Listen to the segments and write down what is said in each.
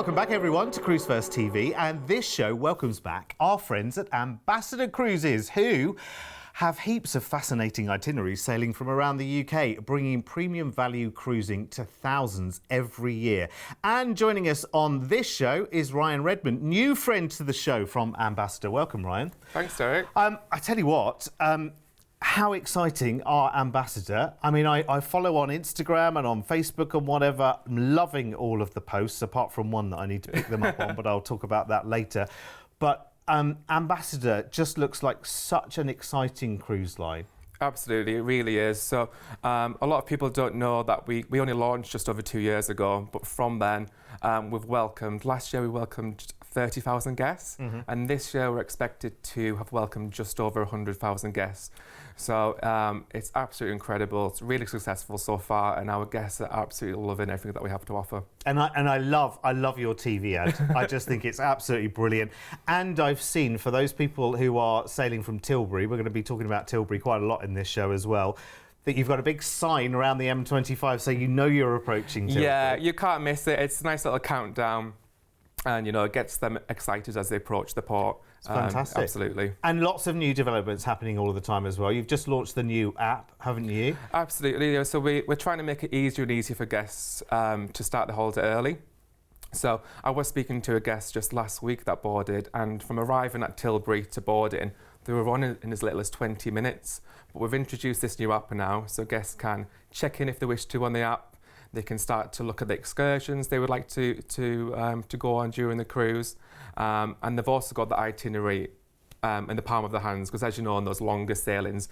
welcome back everyone to Cruise1st TV, and this show welcomes back our friends at Ambassador Cruises, who have heaps of fascinating itineraries sailing from around the UK, bringing premium value cruising to thousands every year. And joining us on this show is Ryan Redmond, new friend to the show from Ambassador. Welcome, Ryan. Thanks, Derek. I tell you what, how exciting our Ambassador. I mean, I follow on Instagram and on Facebook and whatever. I'm loving all of the posts, apart from one that I need to pick them up on, but I'll talk about that later. But Ambassador just looks like such an exciting cruise line. Absolutely, it really is. So a lot of people don't know that we only launched just over 2 years ago, but from then last year we welcomed 30,000 guests, and this year we're expected to have welcomed just over 100,000 guests. So it's absolutely incredible. It's really successful so far, and our guests are absolutely loving everything that we have to offer. And I love your TV ad. I just think it's absolutely brilliant. And I've seen, for those people who are sailing from Tilbury, we're going to be talking about Tilbury quite a lot in this show as well, that you've got a big sign around the M25 so you know you're approaching Tilbury. Yeah, you can't miss it. It's a nice little countdown. And, you know, it gets them excited as they approach the port. It's fantastic. Absolutely. And lots of new developments happening all of the time as well. You've just launched the new app, haven't you? Absolutely. So we're trying to make it easier and easier for guests to start the holiday early. So I was speaking to a guest just last week that boarded, and from arriving at Tilbury to boarding, they were on in as little as 20 minutes. But we've introduced this new app now, so guests can check in if they wish to on the app. They can start to look at the excursions they would like to go on during the cruise, and they've also got the itinerary in the palm of their hands, because as you know, on those longer sailings,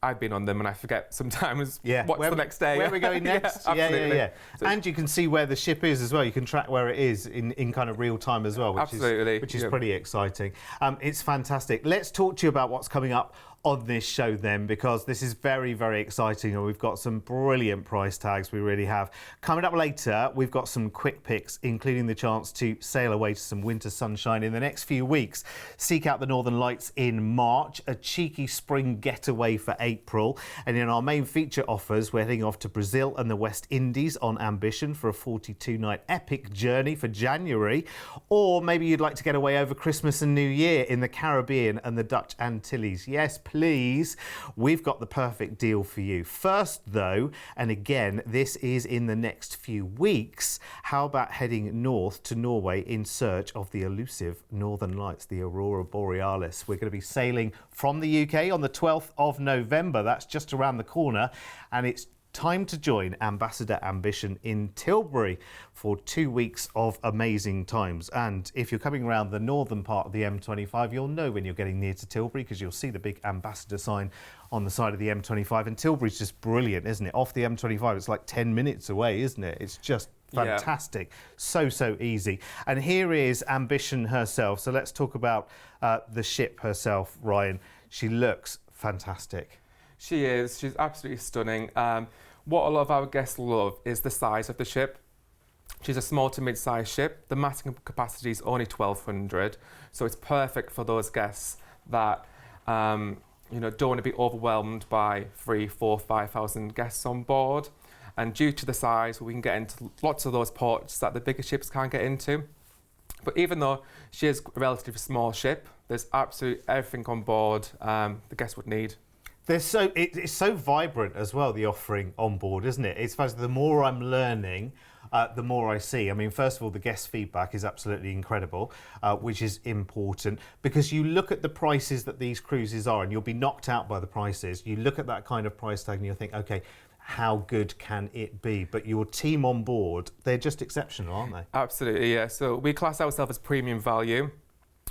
I've been on them and I forget sometimes what's the next day. Where are we going next? Yeah. So, and you can see where the ship is as well. You can track where it is in kind of real time as well, which is pretty exciting. It's fantastic. Let's talk to you about what's coming up on this show then, because this is very, very exciting, and we've got some brilliant price tags. We really have. Coming up later, we've got some quick picks, including the chance to sail away to some winter sunshine in the next few weeks. Seek out the Northern Lights in March, a cheeky spring getaway for April, and in our main feature offers, we're heading off to Brazil and the West Indies on Ambition for a 42-night epic journey for January. Or maybe you'd like to get away over Christmas and New Year in the Caribbean and the Dutch Antilles. Yes, please, we've got the perfect deal for you. First though, and again, this is in the next few weeks, how about heading north to Norway in search of the elusive Northern Lights, the Aurora Borealis. We're going to be sailing from the UK on the 12th of November. That's just around the corner, and it's time to join Ambassador Ambition in Tilbury for 2 weeks of amazing times. And if you're coming around the northern part of the M25, you'll know when you're getting near to Tilbury, because you'll see the big Ambassador sign on the side of the M25. And Tilbury's just brilliant, isn't it? Off the M25, it's like 10 minutes away, isn't it? It's just fantastic. Yeah. So easy. And here is Ambition herself. So let's talk about the ship herself, Ryan. She looks fantastic. She is. She's absolutely stunning. What a lot of our guests love is the size of the ship. She's a small to mid-sized ship. The masking capacity is only 1,200, so it's perfect for those guests that don't want to be overwhelmed by 3,000, 4,000, 5,000 guests on board. And due to the size, we can get into lots of those ports that the bigger ships can't get into. But even though she is a relatively small ship, there's absolutely everything on board the guests would need. It's so vibrant as well, the offering on board, isn't it? It's supposed the more I'm learning, the more I see. I mean, first of all, the guest feedback is absolutely incredible, which is important, because you look at the prices that these cruises are and you'll be knocked out by the prices. You look at that kind of price tag and you think, okay, how good can it be? But your team on board, they're just exceptional, aren't they? Absolutely, yeah. So we class ourselves as premium value.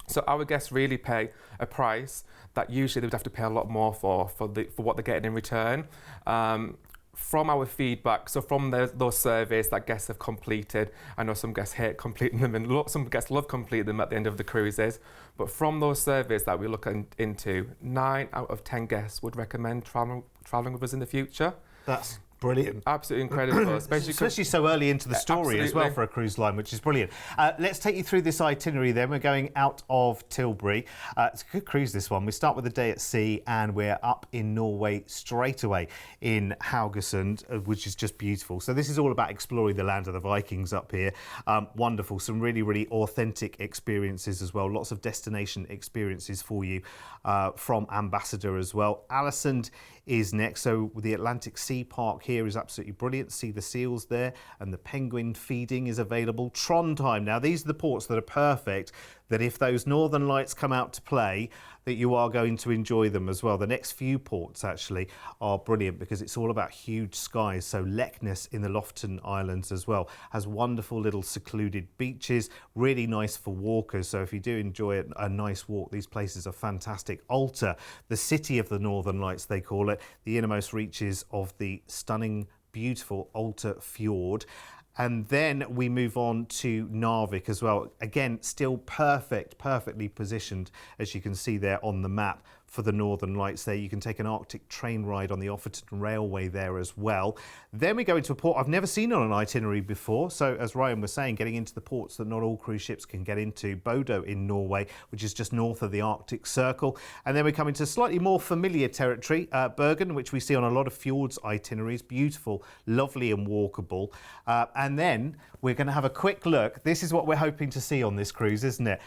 So our guests really pay a price that usually they would have to pay a lot more for what they're getting in return. From our feedback, so from those surveys that guests have completed, I know some guests hate completing them and some guests love completing them at the end of the cruises, but from those surveys that we look into, 9 out of 10 guests would recommend travelling with us in the future. That's Brilliant. Absolutely incredible. Especially so early into the story as well for a cruise line, which is brilliant. Let's take you through this itinerary then. We're going out of Tilbury. It's a good cruise, this one. We start with a day at sea and we're up in Norway straight away in Haugesund, which is just beautiful. So this is all about exploring the land of the Vikings up here. Wonderful. Some really, really authentic experiences as well. Lots of destination experiences for you from Ambassador as well. Aalesund is next. So the Atlantic Sea Park here is absolutely brilliant. See the seals there, and the penguin feeding is available. Trondheim. Now these are the ports that are perfect, that if those northern lights come out to play, that you are going to enjoy them as well. The next few ports actually are brilliant because it's all about huge skies. So Leknes in the Lofton Islands as well has wonderful little secluded beaches, really nice for walkers. So if you do enjoy a nice walk, these places are fantastic. Alta, the city of the northern lights they call it, the innermost reaches of the stunning, beautiful Alta Fjord. And then we move on to Narvik as well. Again, still perfectly positioned, as you can see there on the map, for the Northern Lights there. You can take an Arctic train ride on the Offerton Railway there as well. Then we go into a port I've never seen on an itinerary before. So as Ryan was saying, getting into the ports that not all cruise ships can get into. Bodo in Norway, which is just north of the Arctic Circle. And then we come into slightly more familiar territory, Bergen, which we see on a lot of fjords itineraries. Beautiful, lovely and walkable. And then we're going to have a quick look. This is what we're hoping to see on this cruise, isn't it?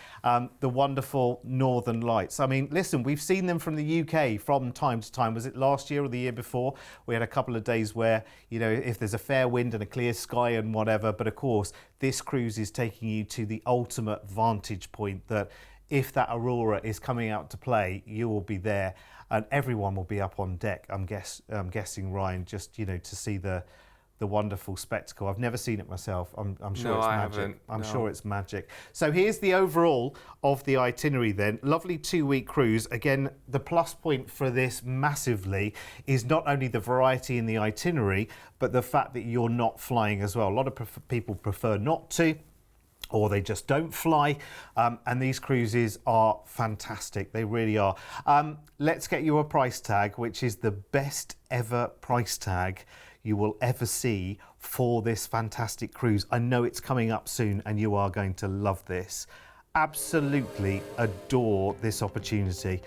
The wonderful Northern Lights. I mean, listen, we've seen them from the UK from time to time. Was it last year or the year before? We had a couple of days where, you know, if there's a fair wind and a clear sky and whatever, but of course, this cruise is taking you to the ultimate vantage point that if that aurora is coming out to play, you will be there and everyone will be up on deck. I'm guessing, Ryan, just, you know, to see the wonderful spectacle. I've never seen it myself. I'm sure it's magic. I'm sure it's magic. So here's the overall of the itinerary then. Lovely 2-week cruise. Again, the plus point for this massively is not only the variety in the itinerary, but the fact that you're not flying as well. A lot of people prefer not to, or they just don't fly, and these cruises are fantastic. They really are. Let's get you a price tag, which is the best ever price tag you will ever see for this fantastic cruise. I know it's coming up soon and you are going to love this. Absolutely adore this opportunity.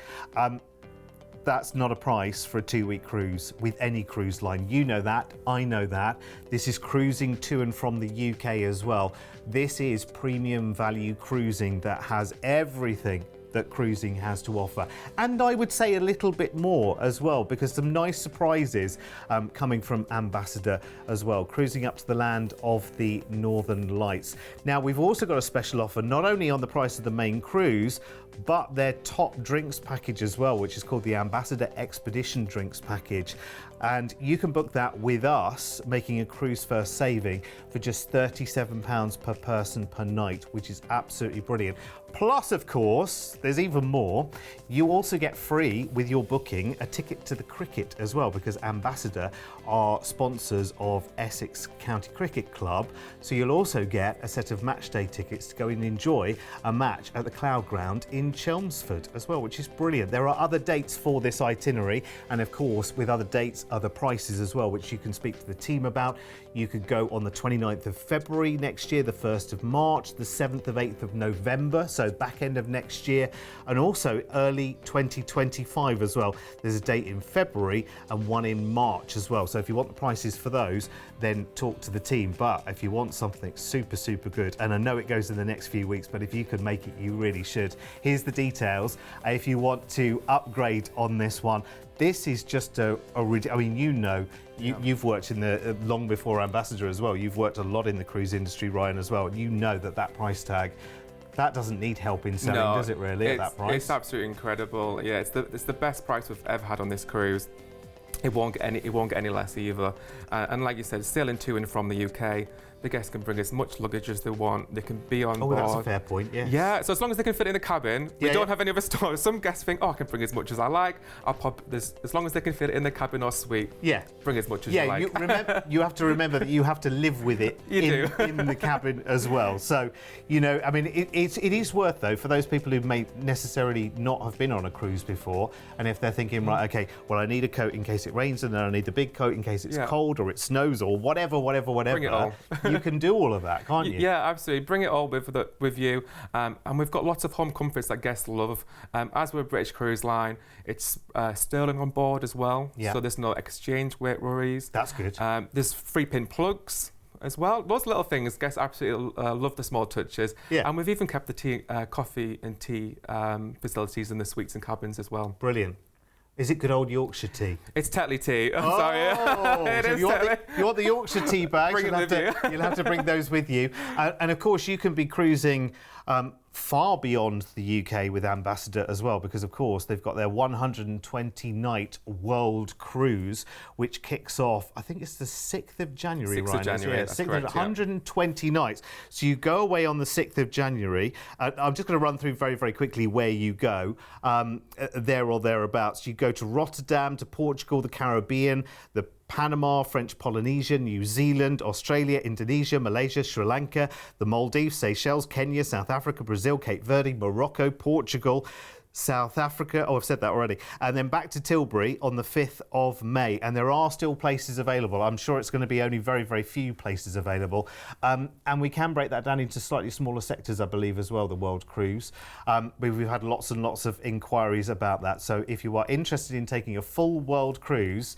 That's not a price for a 2-week cruise with any cruise line. You know that, I know that. This is cruising to and from the UK as well. This is premium value cruising that has everything that cruising has to offer, and I would say a little bit more as well, because some nice surprises coming from Ambassador as well, cruising up to the land of the Northern Lights. Now we've also got a special offer not only on the price of the main cruise, but their top drinks package as well, which is called the Ambassador Expedition Drinks Package. And you can book that with us, making a Cruise1st saving for just £37 per person per night, which is absolutely brilliant. Plus, of course, there's even more. You also get free with your booking a ticket to the cricket as well, because Ambassador are sponsors of Essex County Cricket Club. So you'll also get a set of match day tickets to go and enjoy a match at the Cloud Ground in Chelmsford as well, which is brilliant. There are other dates for this itinerary, and of course, with other dates, other prices as well, which you can speak to the team about. You could go on the 29th of February next year, the 1st of March, the 7th of 8th of November, so back end of next year, and also early 2025 as well. There's a date in February and one in March as well. So if you want the prices for those, then talk to the team. But if you want something super, super good, and I know it goes in the next few weeks, but if you could make it, you really should. Here's the details. If you want to upgrade on this one, this is just I mean, you know, you've worked in the long before Ambassador as well. You've worked a lot in the cruise industry, Ryan, as well. You know that price tag, that doesn't need help in selling, does it really, at that price? It's absolutely incredible. Yeah, it's the best price we've ever had on this cruise. It won't get any less either. And like you said, sailing to and from the UK, the guests can bring as much luggage as they want. They can be on board. Oh, that's a fair point, yes. Yeah, so as long as they can fit in the cabin, we don't have any other stores. Some guests think, oh, I can bring as much as I like. I'll pop this, as long as they can fit it in the cabin or suite. Yeah. Bring as much as you like. You have to remember that you have to live with it in the cabin as well. So, you know, I mean, it is worth, though, for those people who may necessarily not have been on a cruise before, and if they're thinking, right, okay, well, I need a coat in case it rains, and then I need the big coat in case it's cold or it snows or whatever. Bring it all. You can do all of that, can't you? Yeah, absolutely. Bring it all with you. And we've got lots of home comforts that guests love. As we're a British Cruise Line, it's sterling on board as well. Yeah. So there's no exchange weight worries. That's good. There's 3-pin plugs as well. Those little things, guests absolutely love the small touches. Yeah. And we've even kept the tea, coffee and tea facilities in the suites and cabins as well. Brilliant. Is it good old Yorkshire tea? It's Tetley tea. I'm sorry. So you want the Yorkshire tea bags? You'll have to bring those with you. And of course, you can be cruising far beyond the UK with Ambassador as well, because of course they've got their 120-night world cruise, which kicks off, I think it's the 6th of January, 6th of January, that's correct, 120 nights. So you go away on the 6th of January. I'm just going to run through very, very quickly where you go, there or thereabouts. You go to Rotterdam, to Portugal, the Caribbean, the Panama, French Polynesia, New Zealand, Australia, Indonesia, Malaysia, Sri Lanka, the Maldives, Seychelles, Kenya, South Africa, Brazil, Cape Verde, Morocco, Portugal, South Africa, I've said that already, and then back to Tilbury on the 5th of May. And there are still places available. I'm sure it's going to be only very, very few places available. And we can break that down into slightly smaller sectors, I believe, as well, the World Cruise. We've had lots and lots of inquiries about that. So if you are interested in taking a full world cruise,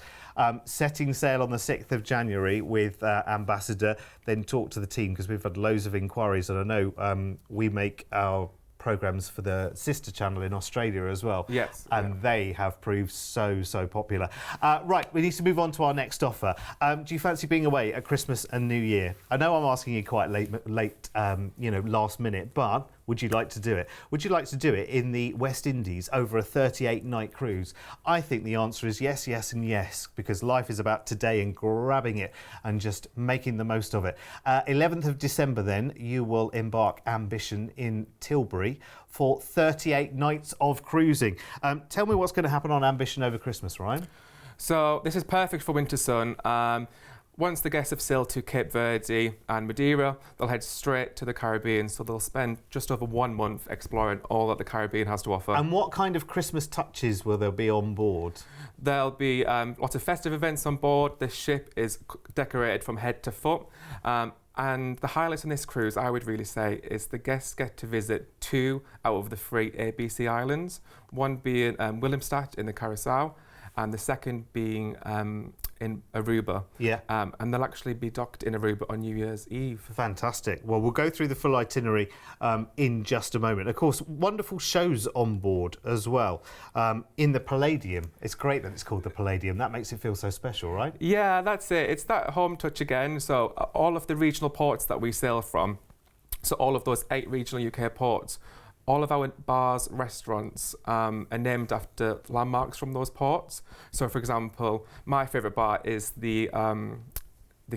setting sail on the 6th of January with Ambassador, then talk to the team, because we've had loads of inquiries. And I know we make our programmes for the sister channel in Australia as well. Yes. And they have proved so popular. Right, we need to move on to our next offer. Do you fancy being away at Christmas and New Year? I know I'm asking you quite late, last minute, but would you like to do it? Would you like to do it in the West Indies over a 38-night cruise? I think the answer is yes, yes and yes, because life is about today and grabbing it and just making the most of it. 11th of December then, you will embark Ambition in Tilbury for 38 nights of cruising. Tell me what's going to happen on Ambition over Christmas, Ryan. So this is perfect for winter sun. Once the guests have sailed to Cape Verde and Madeira, they'll head straight to the Caribbean. So they'll spend just over 1 month exploring all that the Caribbean has to offer. And what kind of Christmas touches will there be on board? There'll be lots of festive events on board. The ship is decorated from head to foot. And the highlights on this cruise, I would really say, is the guests get to visit 2 out of the 3 ABC islands, one being Willemstad in the Curaçao, and the second being in Aruba. Yeah. And they'll actually be docked in Aruba on New Year's Eve. Fantastic. Well, we'll go through the full itinerary in just a moment. Of course, wonderful shows on board as well. In the Palladium. It's great that it's called the Palladium. That makes it feel so special, right? Yeah, that's it. It's that home touch again. So all of the regional ports that we sail from, so all of those 8 regional UK ports, all of our bars, restaurants are named after landmarks from those ports. So, for example, my favourite bar is the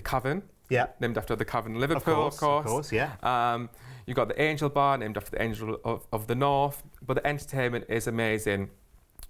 Cavern, named after the Cavern, Liverpool, of course. Of course, yeah. You've got the Angel Bar, named after the Angel of the North. But the entertainment is amazing.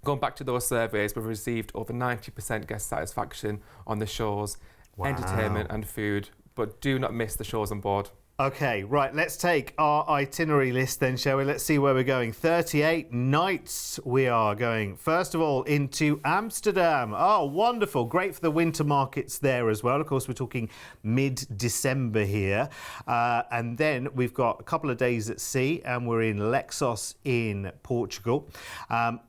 Going back to those surveys, we've received over 90% guest satisfaction on the shows, entertainment and food. But do not miss the shows on board. Okay, right, let's take our itinerary list then, shall we? Let's see where we're going. 38 nights we are going. First of all, into Amsterdam. Oh, wonderful. Great for the winter markets there as well. Of course, we're talking mid-December here. And then we've got a couple of days at sea, and we're in Lexos in Portugal.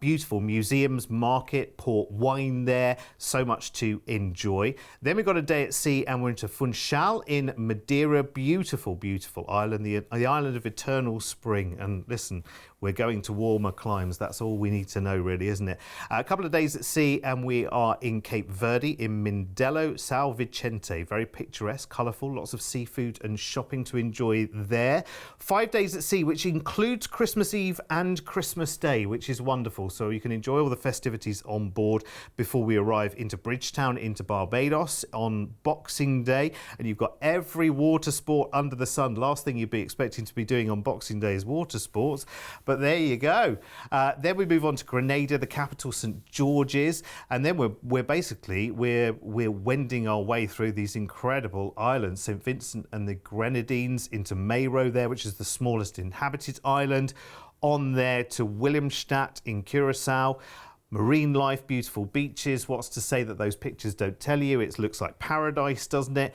Beautiful museums, market, port wine there. So much to enjoy. Then we've got a day at sea, and we're into Funchal in Madeira. Beautiful beautiful island, the island of eternal spring. And listen, we're going to warmer climes. That's all we need to know, really, isn't it? A couple of days at sea, and we are in Cape Verde, in Mindelo, São Vicente. Very picturesque, colourful, lots of seafood and shopping to enjoy there. 5 days at sea, which includes Christmas Eve and Christmas Day, which is wonderful. So you can enjoy all the festivities on board before we arrive into Bridgetown, into Barbados on Boxing Day. And you've got every water sport under the sun. Last thing you'd be expecting to be doing on Boxing Day is water sports. But there you go. Then we move on to Grenada, the capital, St George's, and then we're wending our way through these incredible islands, St Vincent and the Grenadines, into Mayro there, which is the smallest inhabited island, on there to Willemstad in Curacao. Marine life, beautiful beaches. What's to say that those pictures don't tell you? It looks like paradise, doesn't it?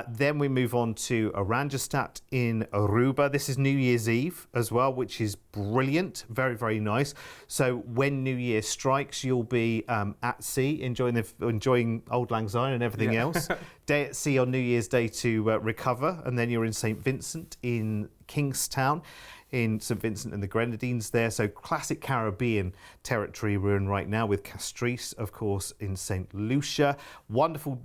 Then we move on to Oranjestad in Aruba. This is New Year's Eve as well, which is brilliant. Very, very nice. So when New Year strikes, you'll be at sea, enjoying Old Lang Syne and everything else. Day at sea on New Year's Day to recover. And then you're in St Vincent in Kingstown, in St Vincent and the Grenadines there. So classic Caribbean territory we're in right now, with Castries, of course, in St Lucia. Wonderful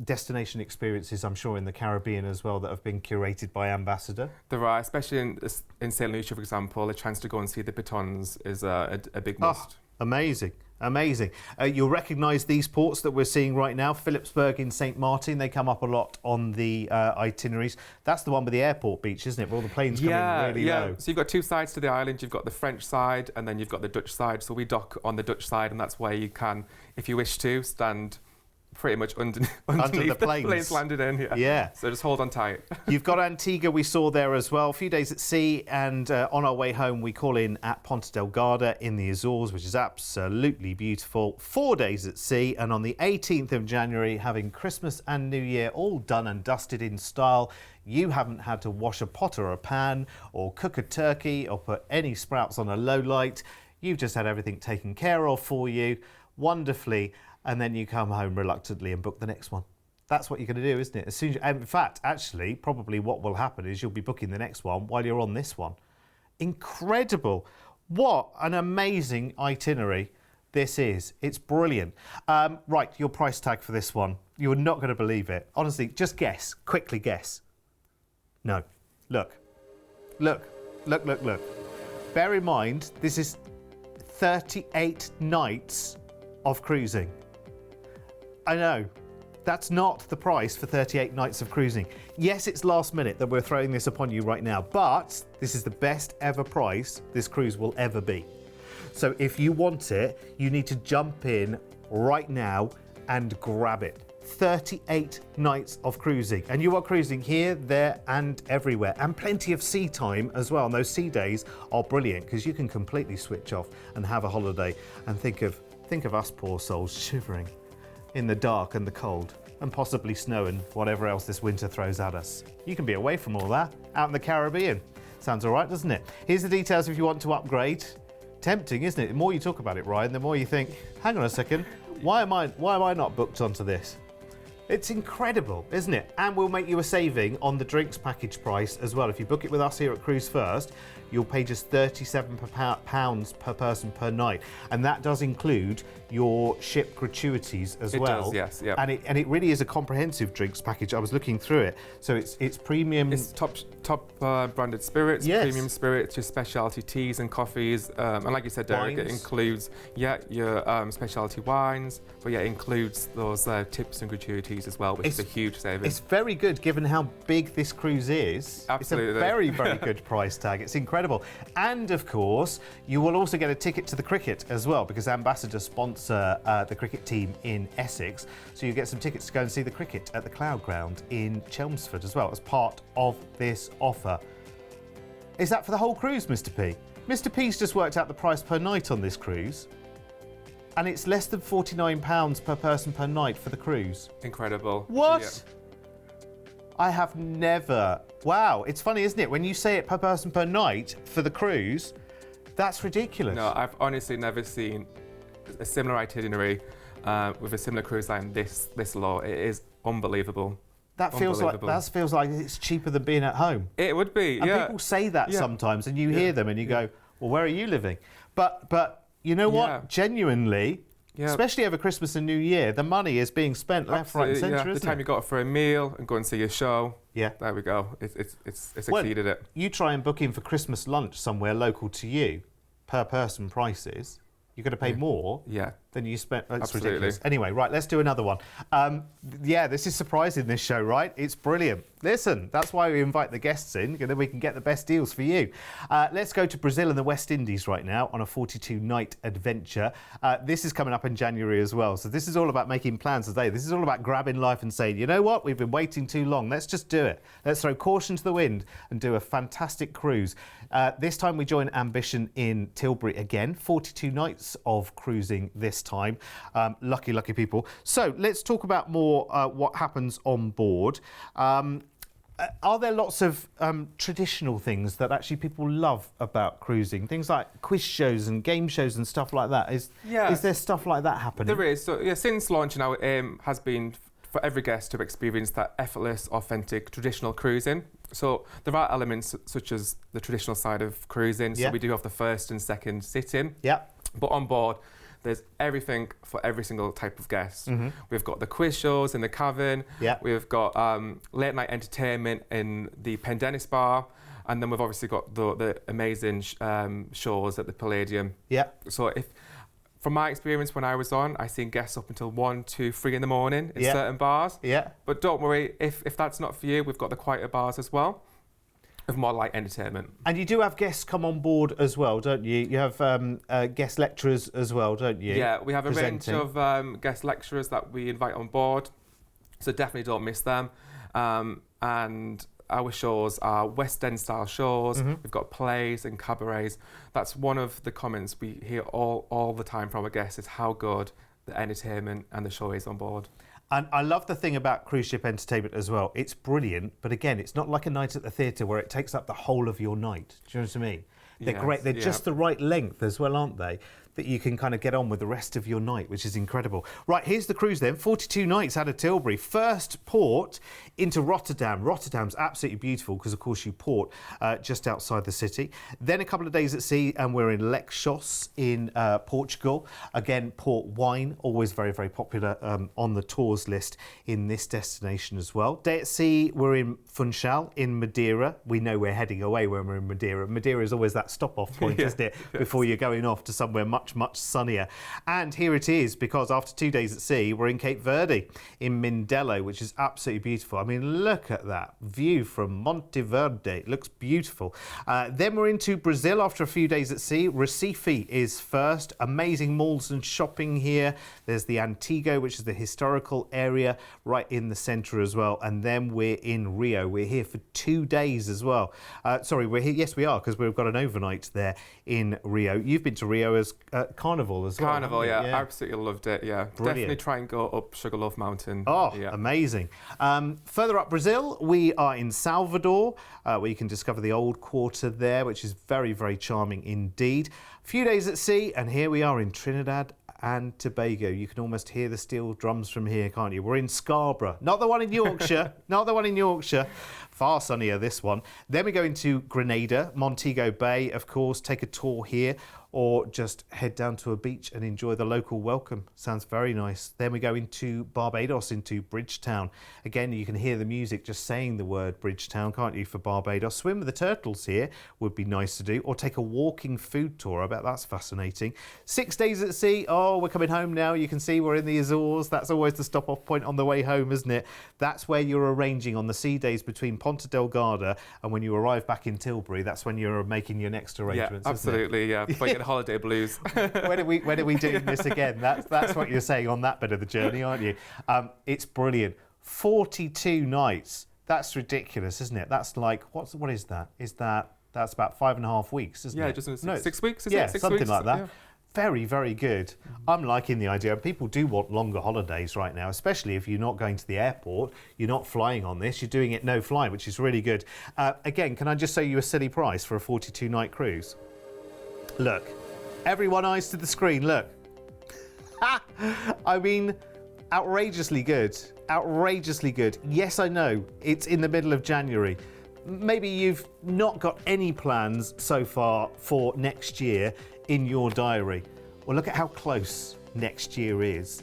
destination experiences, I'm sure, in the Caribbean as well, that have been curated by Ambassador. There are, especially in St Lucia, for example, a chance to go and see the pitons is a big must. Oh, amazing. Amazing. You'll recognise these ports that we're seeing right now. Philipsburg in St Martin, they come up a lot on the itineraries. That's the one with the airport beach, isn't it? Where all the planes come in really low. So you've got two sides to the island. You've got the French side and then you've got the Dutch side. So we dock on the Dutch side, and that's where you can, if you wish to, stand pretty much underneath the planes landed in. Yeah. So just hold on tight. You've got Antigua, we saw there as well. A few days at sea, and on our way home we call in at Ponta Delgada in the Azores, which is absolutely beautiful. 4 days at sea, and on the 18th of January, having Christmas and New Year all done and dusted in style. You haven't had to wash a pot or a pan, or cook a turkey, or put any sprouts on a low light. You've just had everything taken care of for you wonderfully, and then you come home reluctantly and book the next one. That's what you're going to do, isn't it? As soon as in fact, actually, probably what will happen is you'll be booking the next one while you're on this one. Incredible. What an amazing itinerary this is. It's brilliant. Right, your price tag for this one. You're not going to believe it. Honestly, just guess. Quickly guess. No. Look. Bear in mind, this is 38 nights of cruising. I know, that's not the price for 38 nights of cruising. Yes, it's last minute that we're throwing this upon you right now, but this is the best ever price this cruise will ever be. So if you want it, you need to jump in right now and grab it. 38 nights of cruising, and you are cruising here, there and everywhere, and plenty of sea time as well. And those sea days are brilliant because you can completely switch off and have a holiday and think of us poor souls shivering in the dark and the cold and possibly snow and whatever else this winter throws at us. You can be away from all that out in the Caribbean. Sounds all right, doesn't it? Here's the details if you want to upgrade. Tempting, isn't it? The more you talk about it, Ryan, the more you think, hang on a second, why am I not booked onto this? It's incredible, isn't it? And we'll make you a saving on the drinks package price as well. If you book it with us here at Cruise1st, you'll pay just £37 per person per night. And that does include your ship gratuities as well. It does, yes. Yep. And it really is a comprehensive drinks package. I was looking through it. So it's premium. It's top branded spirits, yes. Premium spirits, your specialty teas and coffees. And like you said, Derek, it includes, your specialty wines. But it includes those tips and gratuities as well, which is a huge saving. It's very good given how big this cruise is. Absolutely. It's a very, very good price tag. It's incredible. And of course, you will also get a ticket to the cricket as well, because Ambassador sponsor the cricket team in Essex. So you get some tickets to go and see the cricket at the Cloud Ground in Chelmsford as well as part of this offer. Is that for the whole cruise, Mr. P? Mr. P's just worked out the price per night on this cruise. And it's less than £49 per person per night for the cruise. Incredible. What? Yeah. I have never... Wow, it's funny, isn't it? When you say it per person per night for the cruise, that's ridiculous. No, I've honestly never seen a similar itinerary with a similar cruise line this low. It is unbelievable. That feels like it's cheaper than being at home. It would be, and people say that sometimes, and you hear them and you go, well, where are you living? But you know what? Genuinely, especially over Christmas and New Year, the money is being spent left, right and centre, isn't it? The time you got for a meal and go and see a show, there we go. It's exceeded it. You try and book in for Christmas lunch somewhere local to you, per person prices, you're going to pay more than you spent. That's ridiculous. Anyway, right, let's do another one. This is surprising, this show, right? It's brilliant. Listen, that's why we invite the guests in, and then we can get the best deals for you. Let's go to Brazil and the West Indies right now on a 42-night adventure. This is coming up in January as well. So this is all about making plans today. This is all about grabbing life and saying, you know what? We've been waiting too long. Let's just do it. Let's throw caution to the wind and do a fantastic cruise. This time we join Ambition in Tilbury again. 42 nights of cruising this time. Lucky people. So let's talk about more what happens on board. Are there lots of traditional things that actually people love about cruising? Things like quiz shows and game shows and stuff like that. Is there stuff like that happening? There is. So since launching, our aim has been for every guest to experience that effortless, authentic, traditional cruising. So there are elements such as the traditional side of cruising. So we do have the first and second sitting. Yeah. But on board, there's everything for every single type of guest. Mm-hmm. We've got the quiz shows in the cabin. Yeah. We've got late night entertainment in the Pendennis bar. And then we've obviously got the amazing shows at the Palladium. Yeah. So from my experience when I was on, I seen guests up until 1, 2, 3 in the morning in certain bars. Yeah. But don't worry, if that's not for you, we've got the quieter bars as well, of more light entertainment. And you do have guests come on board as well, don't you? You have guest lecturers as well, don't you? Yeah, we have a range of guest lecturers that we invite on board, so definitely don't miss them. And our shows are West End style shows. Mm-hmm. We've got plays and cabarets. That's one of the comments we hear all the time from our guests, is how good the entertainment and the show is on board. And I love the thing about cruise ship entertainment as well. It's brilliant, but again, it's not like a night at the theatre where it takes up the whole of your night. Do you know what I mean? They're great. They're just the right length as well, aren't they? That you can kind of get on with the rest of your night, which is incredible. Right, here's the cruise then. 42 nights out of Tilbury. First port into Rotterdam. Rotterdam's absolutely beautiful because, of course, you port just outside the city. Then a couple of days at sea and we're in Leixos in Portugal. Again, port wine, always very, very popular on the tours list in this destination as well. Day at sea, we're in Funchal in Madeira. We know we're heading away when we're in Madeira. Madeira is always that stop-off point, isn't it, before you're going off to somewhere much sunnier. And here it is, because after 2 days at sea, we're in Cape Verde, in Mindelo, which is absolutely beautiful. I mean, look at that view from Monte Verde. It looks beautiful. Then we're into Brazil after a few days at sea. Recife is first. Amazing malls and shopping here. There's the Antigo, which is the historical area right in the centre as well. And then we're in Rio. We're here for 2 days as well. Sorry, we're here. Yes, we are, because we've got an overnight there in Rio. You've been to Rio as Carnival as well. Carnival, yeah. Absolutely loved it, yeah. Brilliant. Definitely try and go up Sugarloaf Mountain. Oh, amazing. Further up Brazil, we are in Salvador, where you can discover the old quarter there, which is very, very charming indeed. A few days at sea, and here we are in Trinidad and Tobago. You can almost hear the steel drums from here, can't you? We're in Scarborough, not the one in Yorkshire, not the one in Yorkshire. Far sunnier, this one. Then we go into Grenada, Montego Bay, of course, take a tour here, or just head down to a beach and enjoy the local welcome. Sounds very nice. Then we go into Barbados, into Bridgetown. Again, you can hear the music just saying the word Bridgetown, can't you, for Barbados. Swim with the turtles here would be nice to do, or take a walking food tour. I bet that's fascinating. 6 days at sea. Oh, we're coming home now. You can see we're in the Azores. That's always the stop-off point on the way home, isn't it? That's where you're arranging on the sea days between Ponta Delgada, and when you arrive back in Tilbury, that's when you're making your next arrangements. Yeah, absolutely, yeah. Before you get holiday blues. When are we doing this again? That's what you're saying on that bit of the journey, aren't you? It's brilliant. 42 nights. That's ridiculous, isn't it? That's like, what is that? That's about 5.5 weeks, isn't it? Yeah, just 6 weeks, yeah, 6 something weeks? Like that. Yeah. Very, very good. I'm liking the idea. People do want longer holidays right now, especially if you're not going to the airport, you're not flying on this, you're doing it no fly, which is really good. Again, can I just say you a silly price for a 42-night cruise? Look, everyone eyes to the screen, look. I mean, outrageously good. Outrageously good. Yes, I know, it's in the middle of January. Maybe you've not got any plans so far for next year in your diary. Well, look at how close next year is.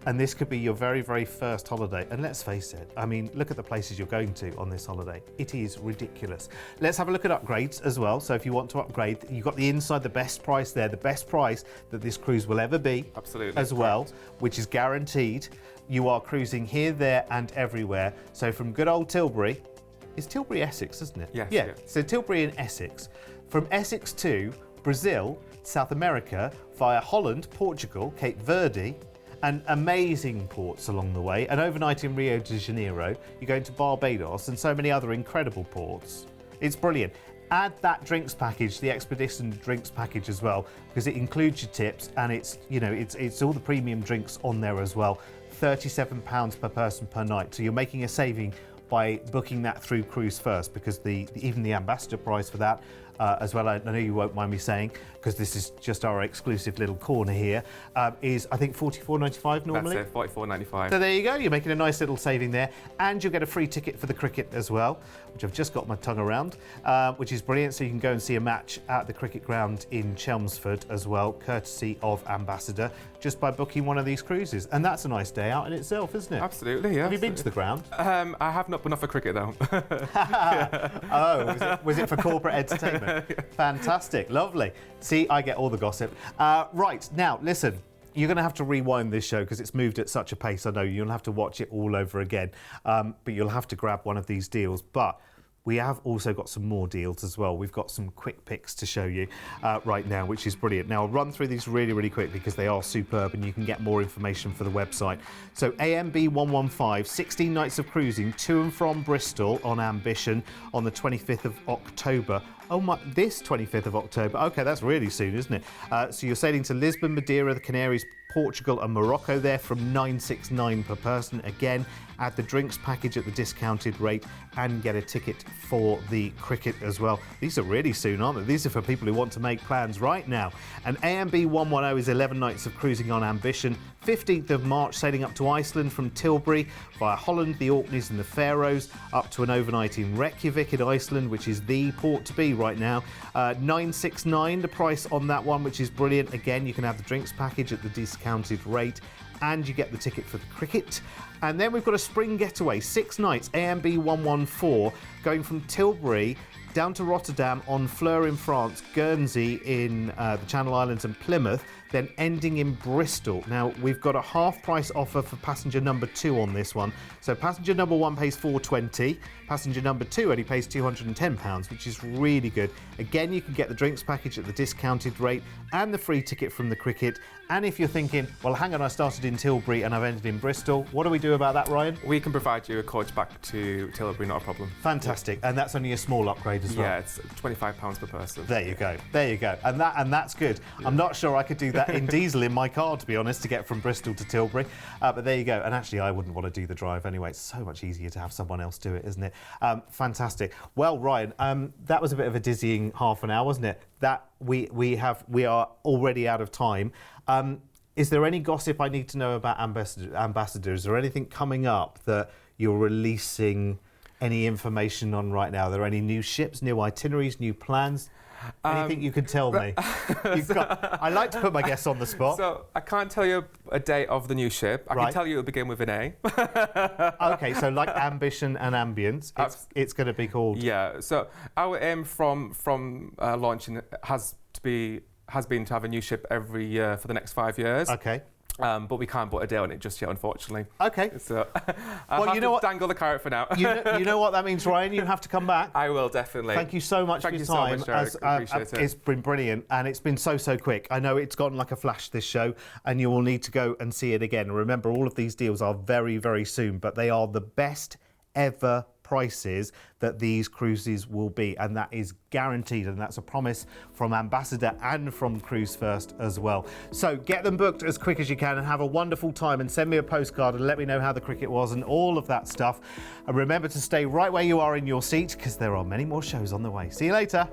And this could be your very, very first holiday. And let's face it, I mean, look at the places you're going to on this holiday. It is ridiculous. Let's have a look at upgrades as well. So if you want to upgrade, you've got the inside, the best price there, the best price that this cruise will ever be. Absolutely. As well, which is guaranteed. You are cruising here, there and everywhere. So from good old Tilbury, it's Tilbury, Essex, isn't it? Yes. Yeah, so Tilbury in Essex. From Essex to Brazil, South America, via Holland, Portugal, Cape Verde, and amazing ports along the way. An overnight in Rio de Janeiro. You're going to Barbados and so many other incredible ports. It's brilliant. Add that drinks package, the expedition drinks package as well, because it includes your tips and it's all the premium drinks on there as well. £37 per person per night. So you're making a saving by booking that through Cruise1st, because even the ambassador price for that as well, I know you won't mind me saying, because this is just our exclusive little corner here, is I think $44.95 normally. That's it, $44.95. So there you go, you're making a nice little saving there, and you'll get a free ticket for the cricket as well, which I've just got my tongue around, which is brilliant. So you can go and see a match at the cricket ground in Chelmsford as well, courtesy of Ambassador, just by booking one of these cruises. And that's a nice day out in itself, isn't it? Absolutely, yeah. Have you been to the ground? I have not been off for cricket though. Oh, was it for corporate entertainment? Fantastic, lovely. See, I get all the gossip. Right, now, listen. You're going to have to rewind this show because it's moved at such a pace. I know you'll have to watch it all over again, but you'll have to grab one of these deals. But we have also got some more deals as well. We've got some quick picks to show you right now, which is brilliant. Now, I'll run through these really, really quick because they are superb and you can get more information for the website. So AMB 115, 16 nights of cruising to and from Bristol on Ambition on the 25th of October. Oh my, this 25th of October. Okay, that's really soon, isn't it? So you're sailing to Lisbon, Madeira, the Canaries, Portugal and Morocco there from $969 per person. Again, add the drinks package at the discounted rate and get a ticket for the cricket as well. These are really soon, aren't they? These are for people who want to make plans right now. And AMB 110 is 11 nights of cruising on Ambition. 15th of March, sailing up to Iceland from Tilbury via Holland, the Orkneys and the Faroes, up to an overnight in Reykjavik in Iceland, which is the port to be right now. $969 the price on that one, which is brilliant. Again, you can have the drinks package at the discounted rate and you get the ticket for the cricket. And then we've got a spring getaway, 6 nights, AMB 114, going from Tilbury down to Rotterdam on Fleur in France, Guernsey in the Channel Islands and Plymouth, then ending in Bristol. Now, we've got a half price offer for passenger number 2 on this one. So passenger number 1 pays $420, passenger number 2 only pays £210, which is really good. Again, you can get the drinks package at the discounted rate and the free ticket from the cricket. And if you're thinking, well, hang on, I started in Tilbury and I've ended in Bristol, what do we do about that, Ryan? We can provide you a coach back to Tilbury, not a problem. Fantastic. And that's only a small upgrade as well. Yeah, it's £25 per person. There you go. There you go. And that's good. Yeah. I'm not sure I could do that in diesel in my car, to be honest, to get from Bristol to Tilbury. But there you go. And actually, I wouldn't want to do the drive anyway. It's so much easier to have someone else do it, isn't it? Fantastic. Well, Ryan, that was a bit of a dizzying half an hour, wasn't it? That we are already out of time. Is there any gossip I need to know about ambassadors? Is there anything coming up that you're releasing any information on right now? Are there any new ships, new itineraries, new plans? Anything you could tell me? I like to put my guests on the spot. So I can't tell you a date of the new ship. I can tell you it'll begin with an A. Okay, so like Ambition and Ambience, it's going to be called... Yeah, so our aim from launching has been to have a new ship every year for the next 5 years. Okay. But we can't put a date on it just yet, unfortunately. Okay. So well, you know what? Dangle the carrot for now. you know what that means, Ryan? You have to come back. I will, definitely. Thank you so much for your time. So much, appreciate it. It's been brilliant, and it's been so quick. I know it's gone like a flash, this show, and you will need to go and see it again. Remember, all of these deals are very, very soon, but they are the best ever prices that these cruises will be, and that is guaranteed, and that's a promise from Ambassador and from Cruise1st as well. So get them booked as quick as you can and have a wonderful time, and send me a postcard and let me know how the cricket was and all of that stuff. And remember to stay right where you are in your seat, because there are many more shows on the way. See you later.